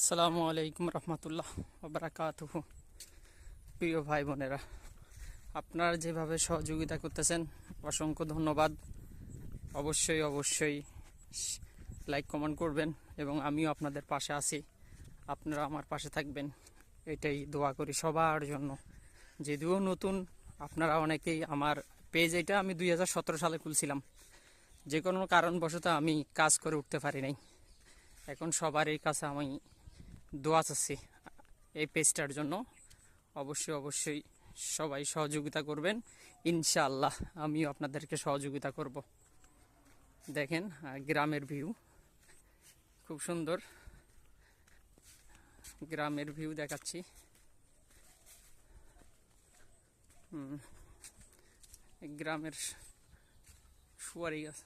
আসসালামু আলাইকুম রহমতুল্লাহ বারাকাতুহু। প্রিয় ভাই বোনেরা, আপনারা যেভাবে সহযোগিতা করতেছেন অসংখ্য ধন্যবাদ। অবশ্যই অবশ্যই লাইক কমেন্ট করবেন এবং আমিও আপনাদের পাশে আছি, আপনারা আমার পাশে থাকবেন, এটাই দোয়া করি সবার জন্য। যদিও নতুন, আপনারা অনেকেই আমার পেজ, এটা আমি 2017 সালে খুলছিলাম, যে কোনো কারণবশত আমি কাজ করে উঠতে পারি নাই। এখন সবারই কাছে আমি দোয়া চাচ্ছি এই পেজটার জন্য। অবশ্যই অবশ্যই সবাই সহযোগিতা করবেন, ইনশাআল্লাহ আমিও আপনাদেরকে সহযোগিতা করব। দেখেন গ্রামের ভিউ, খুব সুন্দর গ্রামের ভিউ দেখাচ্ছি। গ্রামের সুয়ারি গাছ।